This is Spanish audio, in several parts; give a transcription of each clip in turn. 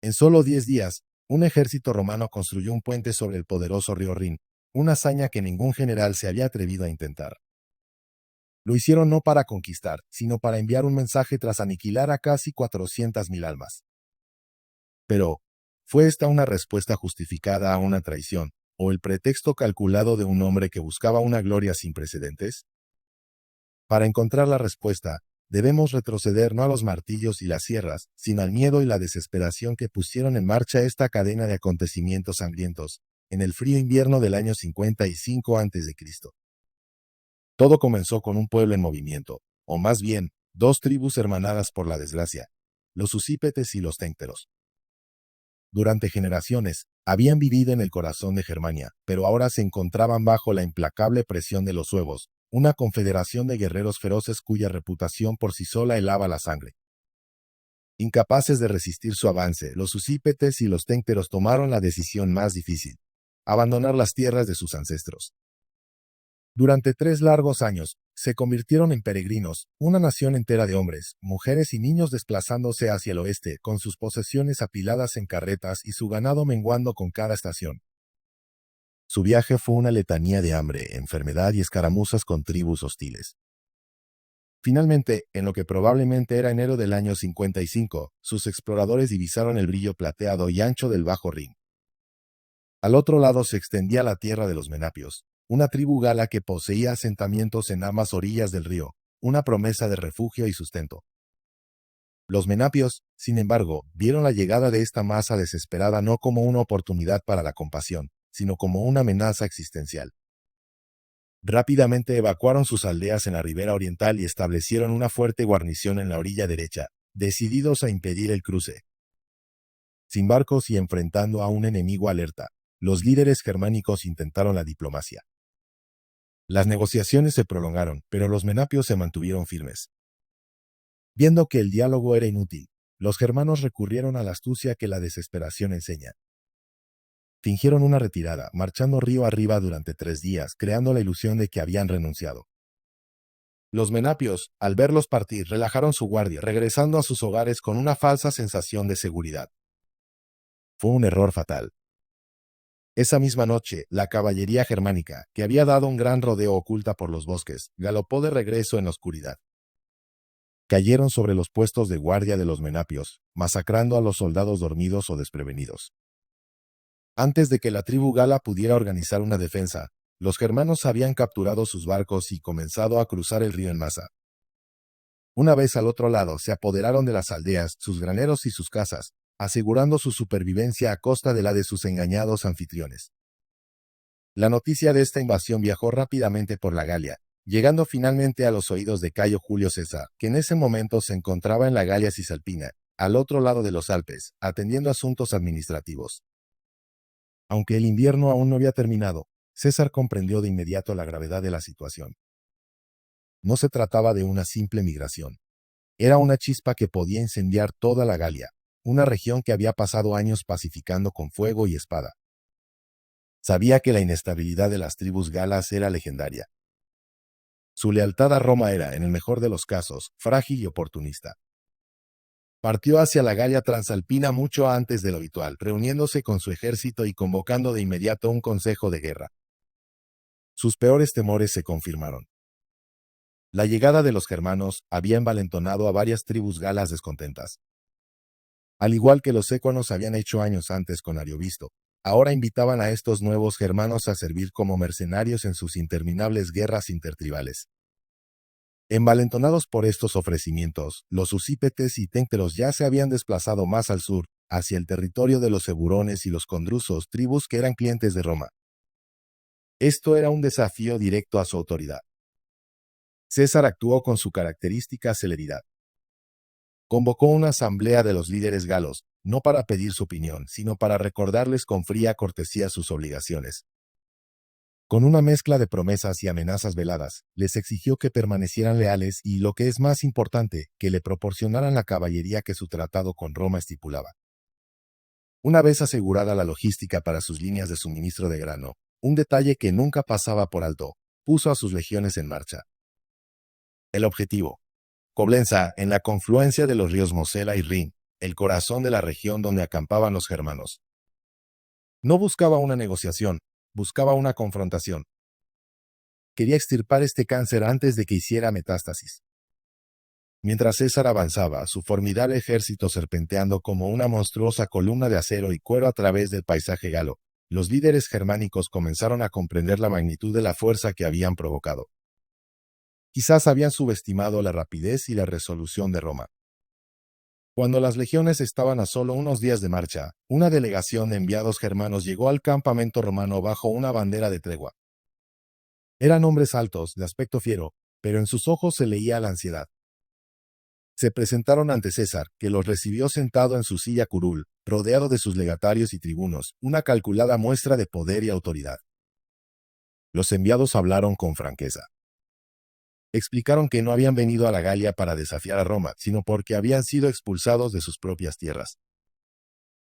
En solo 10 días, un ejército romano construyó un puente sobre el poderoso río Rin, una hazaña que ningún general se había atrevido a intentar. Lo hicieron no para conquistar, sino para enviar un mensaje tras aniquilar a casi 400.000 almas. Pero, ¿fue esta una respuesta justificada a una traición, o el pretexto calculado de un hombre que buscaba una gloria sin precedentes? Para encontrar la respuesta, debemos retroceder no a los martillos y las sierras, sino al miedo y la desesperación que pusieron en marcha esta cadena de acontecimientos sangrientos, en el frío invierno del año 55 a.C. Todo comenzó con un pueblo en movimiento, o más bien, dos tribus hermanadas por la desgracia, los usípetes y los téncteros. Durante generaciones, habían vivido en el corazón de Germania, pero ahora se encontraban bajo la implacable presión de los suevos, una confederación de guerreros feroces cuya reputación por sí sola helaba la sangre. Incapaces de resistir su avance, los usípetes y los téncteros tomaron la decisión más difícil: abandonar las tierras de sus ancestros. Durante 3 largos años, se convirtieron en peregrinos, una nación entera de hombres, mujeres y niños desplazándose hacia el oeste, con sus posesiones apiladas en carretas y su ganado menguando con cada estación. Su viaje fue una letanía de hambre, enfermedad y escaramuzas con tribus hostiles. Finalmente, en lo que probablemente era enero del año 55, sus exploradores divisaron el brillo plateado y ancho del Bajo Rin. Al otro lado se extendía la tierra de los menapios, una tribu gala que poseía asentamientos en ambas orillas del río, una promesa de refugio y sustento. Los menapios, sin embargo, vieron la llegada de esta masa desesperada no como una oportunidad para la compasión, sino como una amenaza existencial. Rápidamente evacuaron sus aldeas en la ribera oriental y establecieron una fuerte guarnición en la orilla derecha, decididos a impedir el cruce. Sin barcos y enfrentando a un enemigo alerta, los líderes germánicos intentaron la diplomacia. Las negociaciones se prolongaron, pero los menapios se mantuvieron firmes. Viendo que el diálogo era inútil, los germanos recurrieron a la astucia que la desesperación enseña. Fingieron una retirada, marchando río arriba durante 3 días, creando la ilusión de que habían renunciado. Los menapios, al verlos partir, relajaron su guardia, regresando a sus hogares con una falsa sensación de seguridad. Fue un error fatal. Esa misma noche, la caballería germánica, que había dado un gran rodeo oculta por los bosques, galopó de regreso en la oscuridad. Cayeron sobre los puestos de guardia de los menapios, masacrando a los soldados dormidos o desprevenidos. Antes de que la tribu gala pudiera organizar una defensa, los germanos habían capturado sus barcos y comenzado a cruzar el río en masa. Una vez al otro lado, se apoderaron de las aldeas, sus graneros y sus casas, asegurando su supervivencia a costa de la de sus engañados anfitriones. La noticia de esta invasión viajó rápidamente por la Galia, llegando finalmente a los oídos de Cayo Julio César, que en ese momento se encontraba en la Galia Cisalpina, al otro lado de los Alpes, atendiendo asuntos administrativos. Aunque el invierno aún no había terminado, César comprendió de inmediato la gravedad de la situación. No se trataba de una simple migración. Era una chispa que podía incendiar toda la Galia, una región que había pasado años pacificando con fuego y espada. Sabía que la inestabilidad de las tribus galas era legendaria. Su lealtad a Roma era, en el mejor de los casos, frágil y oportunista. Partió hacia la Galia Transalpina mucho antes de lo habitual, reuniéndose con su ejército y convocando de inmediato un consejo de guerra. Sus peores temores se confirmaron. La llegada de los germanos había envalentonado a varias tribus galas descontentas. Al igual que los ecuanos habían hecho años antes con Ariovisto, ahora invitaban a estos nuevos germanos a servir como mercenarios en sus interminables guerras intertribales. Envalentonados por estos ofrecimientos, los usípetes y téncteros ya se habían desplazado más al sur, hacia el territorio de los eburones y los condrusos, tribus que eran clientes de Roma. Esto era un desafío directo a su autoridad. César actuó con su característica celeridad. Convocó una asamblea de los líderes galos, no para pedir su opinión, sino para recordarles con fría cortesía sus obligaciones. Con una mezcla de promesas y amenazas veladas, les exigió que permanecieran leales y, lo que es más importante, que le proporcionaran la caballería que su tratado con Roma estipulaba. Una vez asegurada la logística para sus líneas de suministro de grano, un detalle que nunca pasaba por alto, puso a sus legiones en marcha. El objetivo: Coblenza, en la confluencia de los ríos Mosela y Rin, el corazón de la región donde acampaban los germanos. No buscaba una negociación, buscaba una confrontación. Quería extirpar este cáncer antes de que hiciera metástasis. Mientras César avanzaba, su formidable ejército serpenteando como una monstruosa columna de acero y cuero a través del paisaje galo, los líderes germánicos comenzaron a comprender la magnitud de la fuerza que habían provocado. Quizás habían subestimado la rapidez y la resolución de Roma. Cuando las legiones estaban a solo unos días de marcha, una delegación de enviados germanos llegó al campamento romano bajo una bandera de tregua. Eran hombres altos, de aspecto fiero, pero en sus ojos se leía la ansiedad. Se presentaron ante César, que los recibió sentado en su silla curul, rodeado de sus legatarios y tribunos, una calculada muestra de poder y autoridad. Los enviados hablaron con franqueza. Explicaron que no habían venido a la Galia para desafiar a Roma, sino porque habían sido expulsados de sus propias tierras.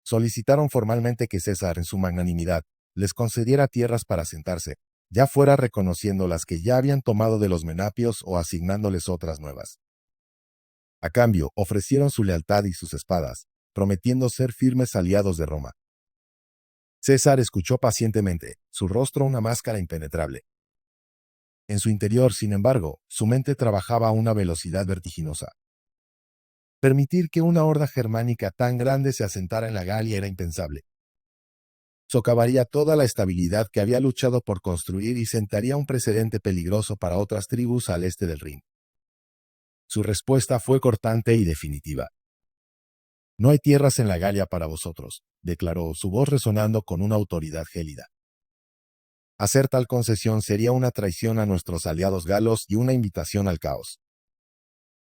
Solicitaron formalmente que César, en su magnanimidad, les concediera tierras para asentarse, ya fuera reconociendo las que ya habían tomado de los menapios o asignándoles otras nuevas. A cambio, ofrecieron su lealtad y sus espadas, prometiendo ser firmes aliados de Roma. César escuchó pacientemente, su rostro una máscara impenetrable. En su interior, sin embargo, su mente trabajaba a una velocidad vertiginosa. Permitir que una horda germánica tan grande se asentara en la Galia era impensable. Socavaría toda la estabilidad que había luchado por construir y sentaría un precedente peligroso para otras tribus al este del Rin. Su respuesta fue cortante y definitiva. «No hay tierras en la Galia para vosotros», declaró, su voz resonando con una autoridad gélida. Hacer tal concesión sería una traición a nuestros aliados galos y una invitación al caos.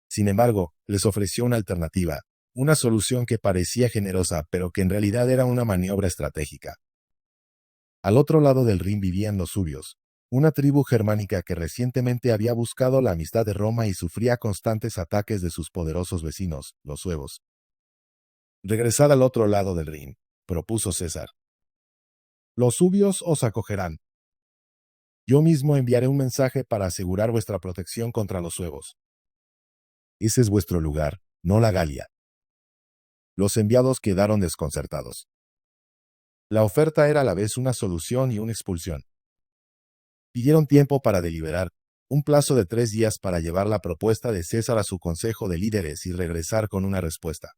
Sin embargo, les ofreció una alternativa, una solución que parecía generosa, pero que en realidad era una maniobra estratégica. Al otro lado del Rin vivían los subios, una tribu germánica que recientemente había buscado la amistad de Roma y sufría constantes ataques de sus poderosos vecinos, los suevos. «Regresad al otro lado del Rin», propuso César. «Los subios os acogerán. Yo mismo enviaré un mensaje para asegurar vuestra protección contra los suevos. Ese es vuestro lugar, no la Galia». Los enviados quedaron desconcertados. La oferta era a la vez una solución y una expulsión. Pidieron tiempo para deliberar, un plazo de 3 días para llevar la propuesta de César a su consejo de líderes y regresar con una respuesta.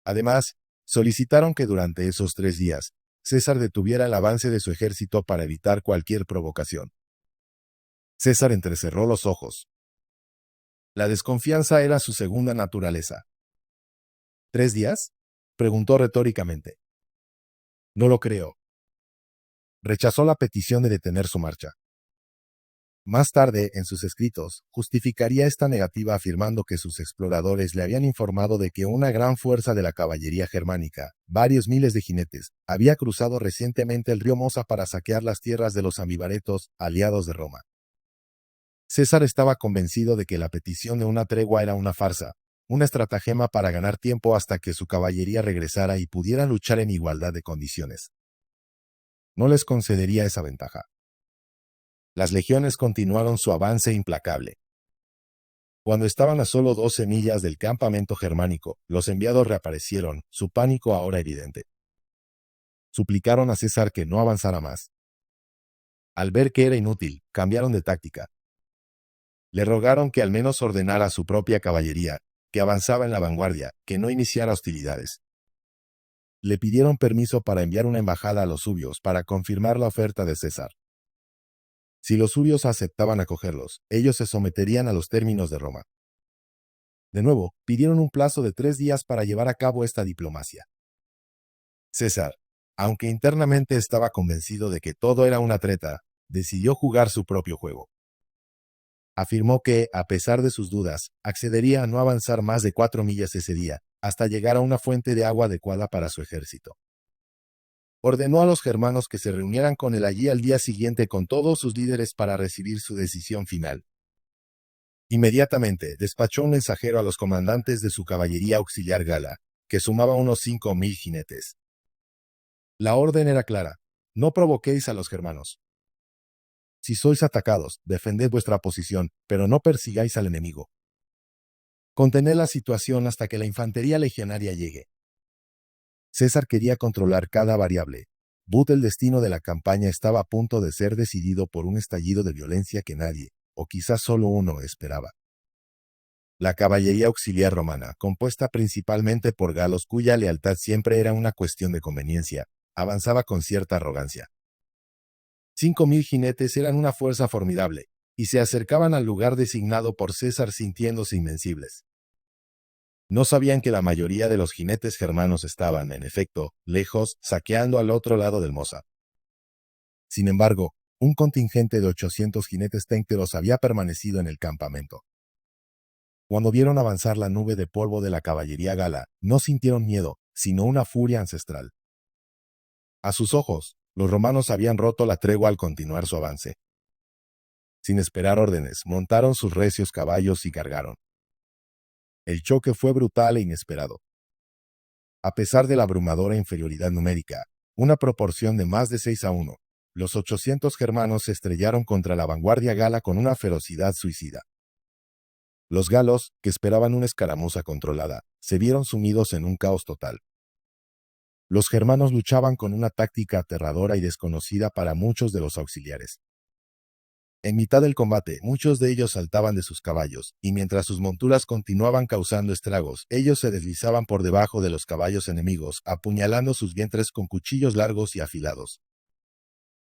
Además, solicitaron que durante esos 3 días, César detuviera el avance de su ejército para evitar cualquier provocación. César entrecerró los ojos. La desconfianza era su segunda naturaleza. «¿3 días?», preguntó retóricamente. «No lo creo». Rechazó la petición de detener su marcha. Más tarde, en sus escritos, justificaría esta negativa afirmando que sus exploradores le habían informado de que una gran fuerza de la caballería germánica, varios miles de jinetes, había cruzado recientemente el río Mosa para saquear las tierras de los amibaretos, aliados de Roma. César estaba convencido de que la petición de una tregua era una farsa, una estratagema para ganar tiempo hasta que su caballería regresara y pudieran luchar en igualdad de condiciones. No les concedería esa ventaja. Las legiones continuaron su avance implacable. Cuando estaban a solo 12 millas del campamento germánico, los enviados reaparecieron, su pánico ahora evidente. Suplicaron a César que no avanzara más. Al ver que era inútil, cambiaron de táctica. Le rogaron que al menos ordenara a su propia caballería, que avanzaba en la vanguardia, que no iniciara hostilidades. Le pidieron permiso para enviar una embajada a los subios para confirmar la oferta de César. Si los subios aceptaban acogerlos, ellos se someterían a los términos de Roma. De nuevo, pidieron un plazo de 3 días para llevar a cabo esta diplomacia. César, aunque internamente estaba convencido de que todo era una treta, decidió jugar su propio juego. Afirmó que, a pesar de sus dudas, accedería a no avanzar más de 4 millas ese día, hasta llegar a una fuente de agua adecuada para su ejército. Ordenó a los germanos que se reunieran con él allí al día siguiente con todos sus líderes para recibir su decisión final. Inmediatamente despachó un mensajero a los comandantes de su caballería auxiliar gala, que sumaba unos 5.000 jinetes. La orden era clara: no provoquéis a los germanos. Si sois atacados, defended vuestra posición, pero no persigáis al enemigo. Contener la situación hasta que la infantería legionaria llegue. César quería controlar cada variable. El destino de la campaña estaba a punto de ser decidido por un estallido de violencia que nadie, o quizás solo uno, esperaba. La caballería auxiliar romana, compuesta principalmente por galos cuya lealtad siempre era una cuestión de conveniencia, avanzaba con cierta arrogancia. 5.000 jinetes eran una fuerza formidable, y se acercaban al lugar designado por César sintiéndose invencibles. No sabían que la mayoría de los jinetes germanos estaban, en efecto, lejos, saqueando al otro lado del Mosa. Sin embargo, un contingente de 800 jinetes téncteros había permanecido en el campamento. Cuando vieron avanzar la nube de polvo de la caballería gala, no sintieron miedo, sino una furia ancestral. A sus ojos, los romanos habían roto la tregua al continuar su avance. Sin esperar órdenes, montaron sus recios caballos y cargaron. El choque fue brutal e inesperado. A pesar de la abrumadora inferioridad numérica, una proporción de más de 6-1, los 800 germanos se estrellaron contra la vanguardia gala con una ferocidad suicida. Los galos, que esperaban una escaramuza controlada, se vieron sumidos en un caos total. Los germanos luchaban con una táctica aterradora y desconocida para muchos de los auxiliares. En mitad del combate, muchos de ellos saltaban de sus caballos, y mientras sus monturas continuaban causando estragos, ellos se deslizaban por debajo de los caballos enemigos, apuñalando sus vientres con cuchillos largos y afilados.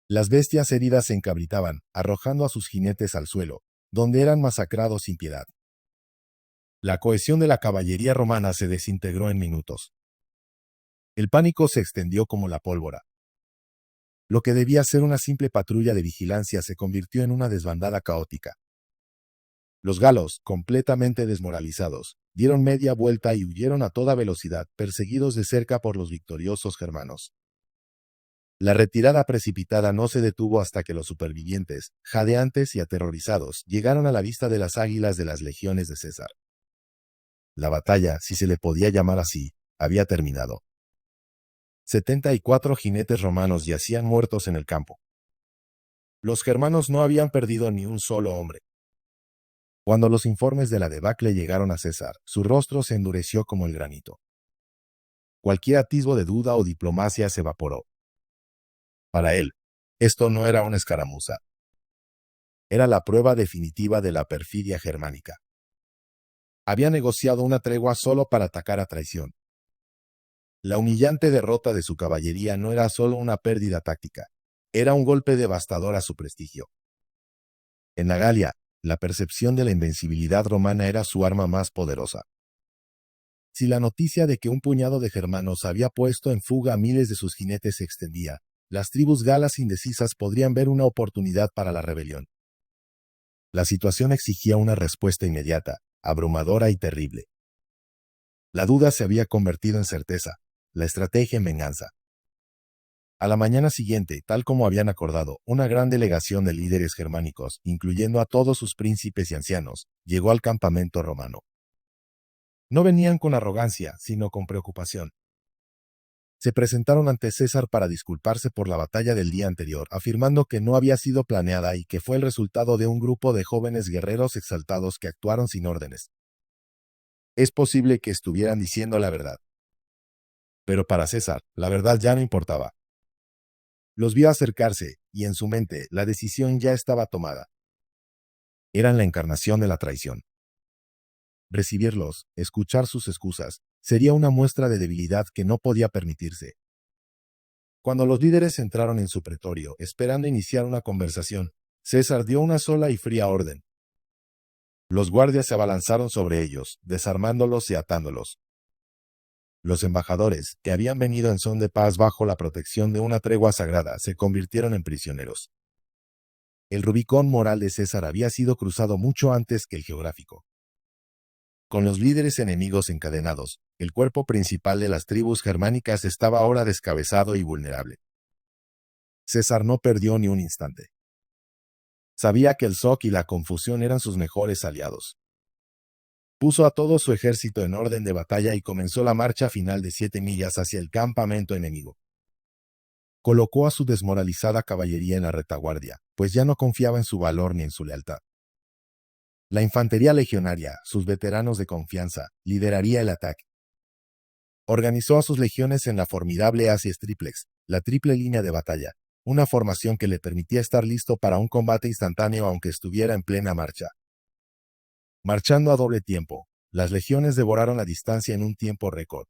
Las bestias heridas se encabritaban, arrojando a sus jinetes al suelo, donde eran masacrados sin piedad. La cohesión de la caballería romana se desintegró en minutos. El pánico se extendió como la pólvora. Lo que debía ser una simple patrulla de vigilancia se convirtió en una desbandada caótica. Los galos, completamente desmoralizados, dieron media vuelta y huyeron a toda velocidad, perseguidos de cerca por los victoriosos germanos. La retirada precipitada no se detuvo hasta que los supervivientes, jadeantes y aterrorizados, llegaron a la vista de las águilas de las legiones de César. La batalla, si se le podía llamar así, había terminado. 74 jinetes romanos yacían muertos en el campo. Los germanos no habían perdido ni un solo hombre. Cuando los informes de la debacle llegaron a César, su rostro se endureció como el granito. Cualquier atisbo de duda o diplomacia se evaporó. Para él, esto no era una escaramuza. Era la prueba definitiva de la perfidia germánica. Había negociado una tregua solo para atacar a traición. La humillante derrota de su caballería no era solo una pérdida táctica, era un golpe devastador a su prestigio. En la Galia, la percepción de la invencibilidad romana era su arma más poderosa. Si la noticia de que un puñado de germanos había puesto en fuga a miles de sus jinetes se extendía, las tribus galas indecisas podrían ver una oportunidad para la rebelión. La situación exigía una respuesta inmediata, abrumadora y terrible. La duda se había convertido en certeza, la estrategia en venganza. A la mañana siguiente, tal como habían acordado, una gran delegación de líderes germánicos, incluyendo a todos sus príncipes y ancianos, llegó al campamento romano. No venían con arrogancia, sino con preocupación. Se presentaron ante César para disculparse por la batalla del día anterior, afirmando que no había sido planeada y que fue el resultado de un grupo de jóvenes guerreros exaltados que actuaron sin órdenes. Es posible que estuvieran diciendo la verdad. Pero para César, la verdad ya no importaba. Los vio acercarse, y en su mente, la decisión ya estaba tomada. Eran la encarnación de la traición. Recibirlos, escuchar sus excusas, sería una muestra de debilidad que no podía permitirse. Cuando los líderes entraron en su pretorio, esperando iniciar una conversación, César dio una sola y fría orden. Los guardias se abalanzaron sobre ellos, desarmándolos y atándolos. Los embajadores, que habían venido en son de paz bajo la protección de una tregua sagrada, se convirtieron en prisioneros. El Rubicón moral de César había sido cruzado mucho antes que el geográfico. Con los líderes enemigos encadenados, el cuerpo principal de las tribus germánicas estaba ahora descabezado y vulnerable. César no perdió ni un instante. Sabía que el shock y la confusión eran sus mejores aliados. Puso a todo su ejército en orden de batalla y comenzó la marcha final de 7 millas hacia el campamento enemigo. Colocó a su desmoralizada caballería en la retaguardia, pues ya no confiaba en su valor ni en su lealtad. La infantería legionaria, sus veteranos de confianza, lideraría el ataque. Organizó a sus legiones en la formidable Acies Triplex, la triple línea de batalla, una formación que le permitía estar listo para un combate instantáneo aunque estuviera en plena marcha. Marchando a doble tiempo, las legiones devoraron la distancia en un tiempo récord.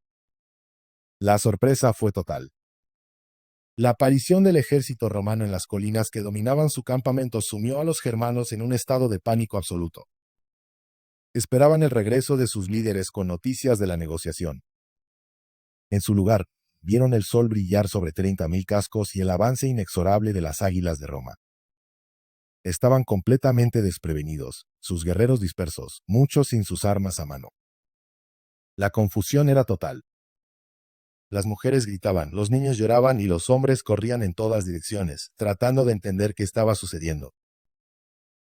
La sorpresa fue total. La aparición del ejército romano en las colinas que dominaban su campamento sumió a los germanos en un estado de pánico absoluto. Esperaban el regreso de sus líderes con noticias de la negociación. En su lugar, vieron el sol brillar sobre 30.000 cascos y el avance inexorable de las águilas de Roma. Estaban completamente desprevenidos, sus guerreros dispersos, muchos sin sus armas a mano. La confusión era total. Las mujeres gritaban, los niños lloraban y los hombres corrían en todas direcciones, tratando de entender qué estaba sucediendo.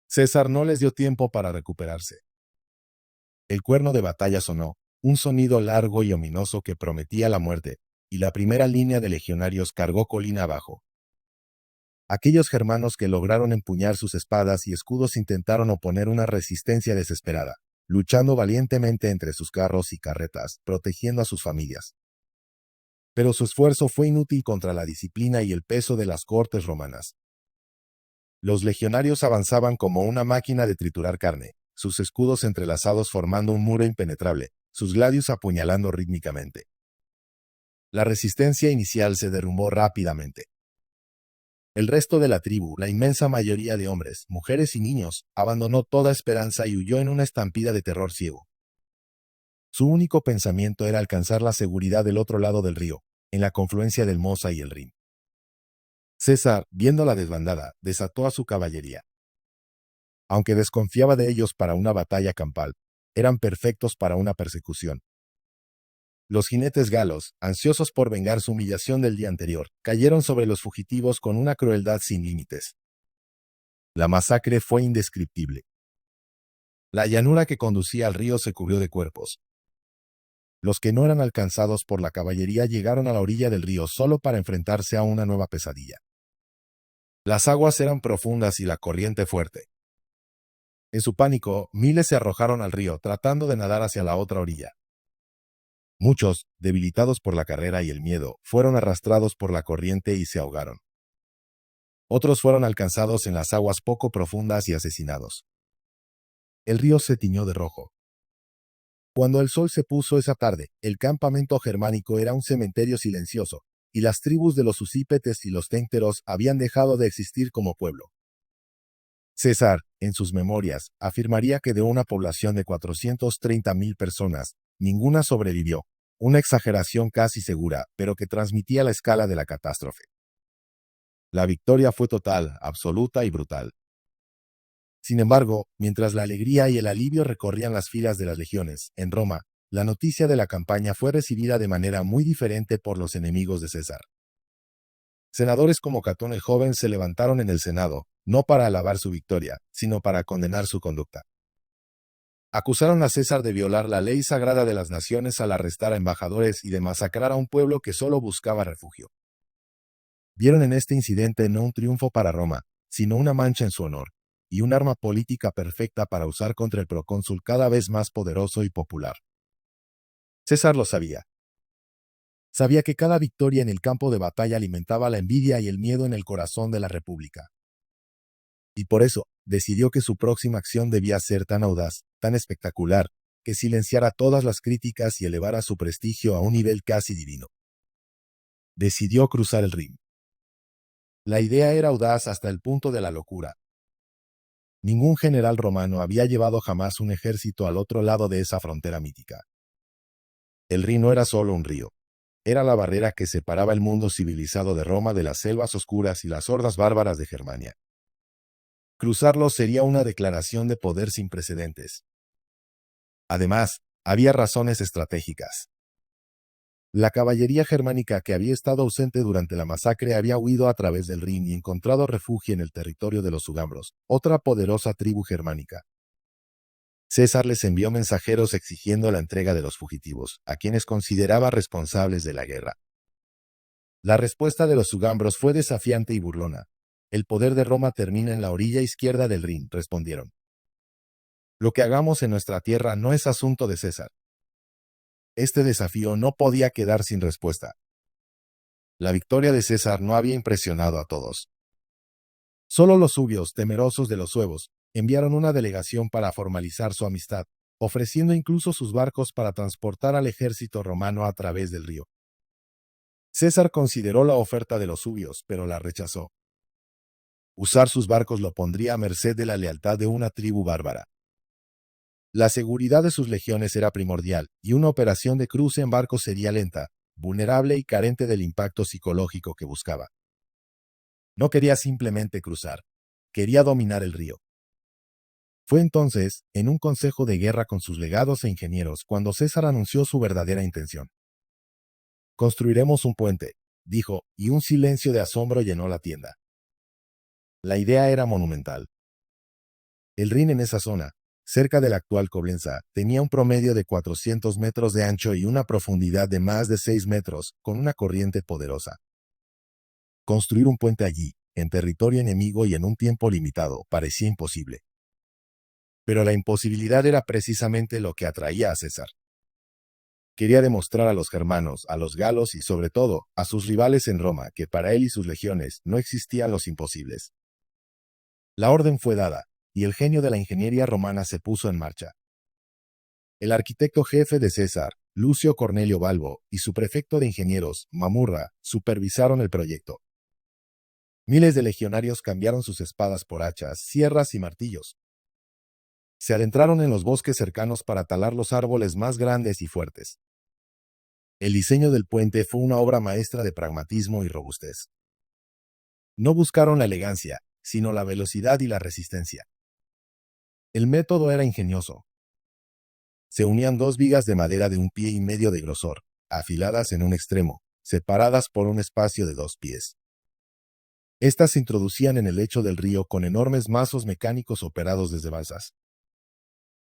César no les dio tiempo para recuperarse. El cuerno de batalla sonó, un sonido largo y ominoso que prometía la muerte, y la primera línea de legionarios cargó colina abajo. Aquellos germanos que lograron empuñar sus espadas y escudos intentaron oponer una resistencia desesperada, luchando valientemente entre sus carros y carretas, protegiendo a sus familias. Pero su esfuerzo fue inútil contra la disciplina y el peso de las cortes romanas. Los legionarios avanzaban como una máquina de triturar carne, sus escudos entrelazados formando un muro impenetrable, sus gladios apuñalando rítmicamente. La resistencia inicial se derrumbó rápidamente. El resto de la tribu, la inmensa mayoría de hombres, mujeres y niños, abandonó toda esperanza y huyó en una estampida de terror ciego. Su único pensamiento era alcanzar la seguridad del otro lado del río, en la confluencia del Mosa y el Rin. César, viendo la desbandada, desató a su caballería. Aunque desconfiaba de ellos para una batalla campal, eran perfectos para una persecución. Los jinetes galos, ansiosos por vengar su humillación del día anterior, cayeron sobre los fugitivos con una crueldad sin límites. La masacre fue indescriptible. La llanura que conducía al río se cubrió de cuerpos. Los que no eran alcanzados por la caballería llegaron a la orilla del río solo para enfrentarse a una nueva pesadilla. Las aguas eran profundas y la corriente fuerte. En su pánico, miles se arrojaron al río, tratando de nadar hacia la otra orilla. Muchos, debilitados por la carrera y el miedo, fueron arrastrados por la corriente y se ahogaron. Otros fueron alcanzados en las aguas poco profundas y asesinados. El río se tiñó de rojo. Cuando el sol se puso esa tarde, el campamento germánico era un cementerio silencioso, y las tribus de los usípetes y los ténteros habían dejado de existir como pueblo. César, en sus memorias, afirmaría que de una población de 430.000 personas, ninguna sobrevivió, una exageración casi segura, pero que transmitía la escala de la catástrofe. La victoria fue total, absoluta y brutal. Sin embargo, mientras la alegría y el alivio recorrían las filas de las legiones, en Roma, la noticia de la campaña fue recibida de manera muy diferente por los enemigos de César. Senadores como Catón el Joven se levantaron en el Senado, no para alabar su victoria, sino para condenar su conducta. Acusaron a César de violar la ley sagrada de las naciones al arrestar a embajadores y de masacrar a un pueblo que solo buscaba refugio. Vieron en este incidente no un triunfo para Roma, sino una mancha en su honor, y un arma política perfecta para usar contra el procónsul cada vez más poderoso y popular. César lo sabía. Sabía que cada victoria en el campo de batalla alimentaba la envidia y el miedo en el corazón de la República. Y por eso, decidió que su próxima acción debía ser tan audaz, tan espectacular, que silenciara todas las críticas y elevara su prestigio a un nivel casi divino. Decidió cruzar el Rin. La idea era audaz hasta el punto de la locura. Ningún general romano había llevado jamás un ejército al otro lado de esa frontera mítica. El Rin no era solo un río. Era la barrera que separaba el mundo civilizado de Roma de las selvas oscuras y las hordas bárbaras de Germania. Cruzarlo sería una declaración de poder sin precedentes. Además, había razones estratégicas. La caballería germánica que había estado ausente durante la masacre había huido a través del Rin y encontrado refugio en el territorio de los Sugambros, otra poderosa tribu germánica. César les envió mensajeros exigiendo la entrega de los fugitivos, a quienes consideraba responsables de la guerra. La respuesta de los Sugambros fue desafiante y burlona. El poder de Roma termina en la orilla izquierda del Rin, respondieron. Lo que hagamos en nuestra tierra no es asunto de César. Este desafío no podía quedar sin respuesta. La victoria de César no había impresionado a todos. Solo los subios, temerosos de los suevos, enviaron una delegación para formalizar su amistad, ofreciendo incluso sus barcos para transportar al ejército romano a través del río. César consideró la oferta de los subios, pero la rechazó. Usar sus barcos lo pondría a merced de la lealtad de una tribu bárbara. La seguridad de sus legiones era primordial, y una operación de cruce en barco sería lenta, vulnerable y carente del impacto psicológico que buscaba. No quería simplemente cruzar, quería dominar el río. Fue entonces, en un consejo de guerra con sus legados e ingenieros, cuando César anunció su verdadera intención. Construiremos un puente, dijo, y un silencio de asombro llenó la tienda. La idea era monumental. El Rin en esa zona, cerca de la actual Coblenza, tenía un promedio de 400 metros de ancho y una profundidad de más de 6 metros, con una corriente poderosa. Construir un puente allí, en territorio enemigo y en un tiempo limitado, parecía imposible. Pero la imposibilidad era precisamente lo que atraía a César. Quería demostrar a los germanos, a los galos y sobre todo a sus rivales en Roma que para él y sus legiones no existían los imposibles. La orden fue dada, y el genio de la ingeniería romana se puso en marcha. El arquitecto jefe de César, Lucio Cornelio Balbo, y su prefecto de ingenieros, Mamurra, supervisaron el proyecto. Miles de legionarios cambiaron sus espadas por hachas, sierras y martillos. Se adentraron en los bosques cercanos para talar los árboles más grandes y fuertes. El diseño del puente fue una obra maestra de pragmatismo y robustez. No buscaron la elegancia, sino la velocidad y la resistencia. El método era ingenioso. Se unían dos vigas de madera de 1,5 pies de grosor, afiladas en un extremo, separadas por un espacio de 2 pies. Estas se introducían en el lecho del río con enormes mazos mecánicos operados desde balsas.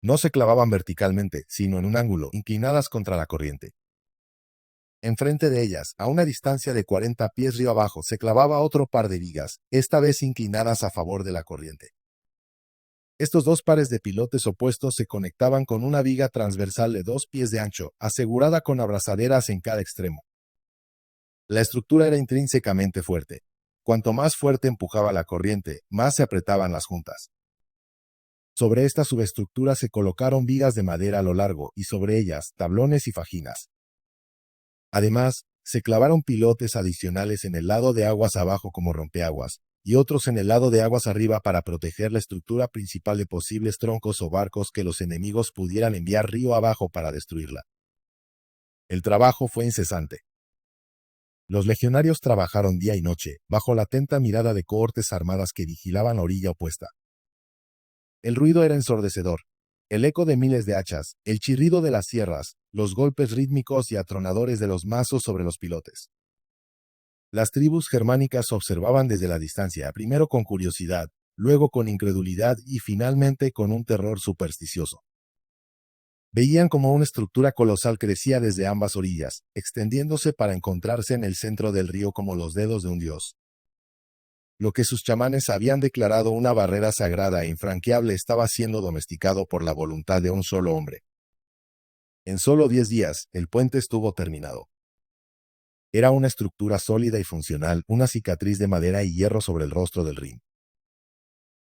No se clavaban verticalmente, sino en un ángulo, inclinadas contra la corriente. Enfrente de ellas, a una distancia de 40 pies río abajo, se clavaba otro par de vigas, esta vez inclinadas a favor de la corriente. Estos dos pares de pilotes opuestos se conectaban con una viga transversal de 2 pies de ancho, asegurada con abrazaderas en cada extremo. La estructura era intrínsecamente fuerte. Cuanto más fuerte empujaba la corriente, más se apretaban las juntas. Sobre esta subestructura se colocaron vigas de madera a lo largo y sobre ellas tablones y fajinas. Además, se clavaron pilotes adicionales en el lado de aguas abajo como rompeaguas, y otros en el lado de aguas arriba para proteger la estructura principal de posibles troncos o barcos que los enemigos pudieran enviar río abajo para destruirla. El trabajo fue incesante. Los legionarios trabajaron día y noche, bajo la atenta mirada de cohortes armadas que vigilaban la orilla opuesta. El ruido era ensordecedor. El eco de miles de hachas, el chirrido de las sierras, los golpes rítmicos y atronadores de los mazos sobre los pilotes. Las tribus germánicas observaban desde la distancia, primero con curiosidad, luego con incredulidad y finalmente con un terror supersticioso. Veían como una estructura colosal crecía desde ambas orillas, extendiéndose para encontrarse en el centro del río como los dedos de un dios. Lo que sus chamanes habían declarado una barrera sagrada e infranqueable estaba siendo domesticado por la voluntad de un solo hombre. En solo 10 días, el puente estuvo terminado. Era una estructura sólida y funcional, una cicatriz de madera y hierro sobre el rostro del Rin.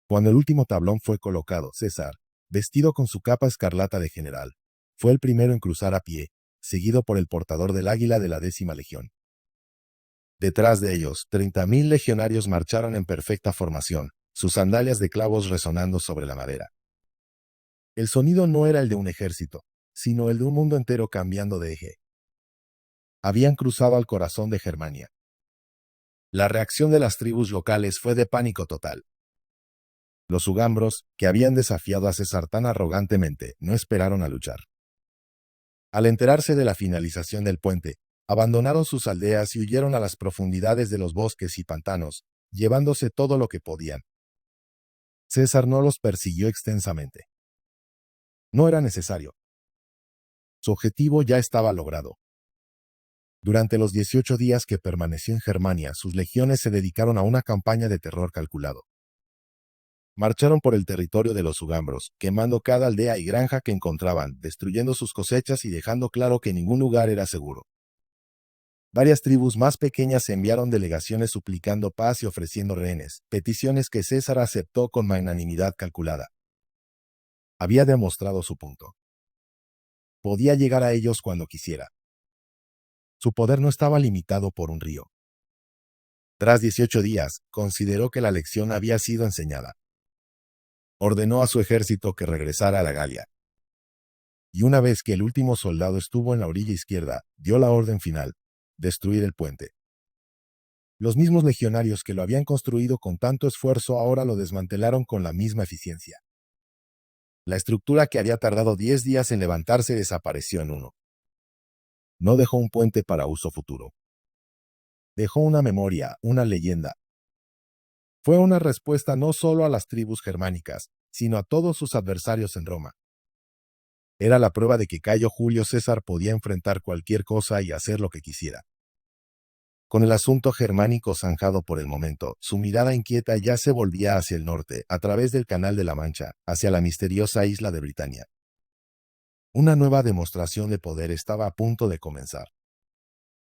Cuando el último tablón fue colocado, César, vestido con su capa escarlata de general, fue el primero en cruzar a pie, seguido por el portador del águila de la 10ª legión. Detrás de ellos, 30,000 legionarios marcharon en perfecta formación, sus sandalias de clavos resonando sobre la madera. El sonido no era el de un ejército, sino el de un mundo entero cambiando de eje. Habían cruzado al corazón de Germania. La reacción de las tribus locales fue de pánico total. Los ugambros, que habían desafiado a César tan arrogantemente, no esperaron a luchar. Al enterarse de la finalización del puente, abandonaron sus aldeas y huyeron a las profundidades de los bosques y pantanos, llevándose todo lo que podían. César no los persiguió extensamente. No era necesario. Su objetivo ya estaba logrado. Durante los 18 días que permaneció en Germania, sus legiones se dedicaron a una campaña de terror calculado. Marcharon por el territorio de los Ugambros, quemando cada aldea y granja que encontraban, destruyendo sus cosechas y dejando claro que ningún lugar era seguro. Varias tribus más pequeñas enviaron delegaciones suplicando paz y ofreciendo rehenes, peticiones que César aceptó con magnanimidad calculada. Había demostrado su punto. Podía llegar a ellos cuando quisiera. Su poder no estaba limitado por un río. Tras 18 días, consideró que la lección había sido enseñada. Ordenó a su ejército que regresara a la Galia. Y una vez que el último soldado estuvo en la orilla izquierda, dio la orden final: destruir el puente. Los mismos legionarios que lo habían construido con tanto esfuerzo ahora lo desmantelaron con la misma eficiencia. La estructura que había tardado 10 días en levantarse desapareció en uno. No dejó un puente para uso futuro. Dejó una memoria, una leyenda. Fue una respuesta no solo a las tribus germánicas, sino a todos sus adversarios en Roma. Era la prueba de que Cayo Julio César podía enfrentar cualquier cosa y hacer lo que quisiera. Con el asunto germánico zanjado por el momento, su mirada inquieta ya se volvía hacia el norte, a través del Canal de la Mancha, hacia la misteriosa isla de Britania. Una nueva demostración de poder estaba a punto de comenzar.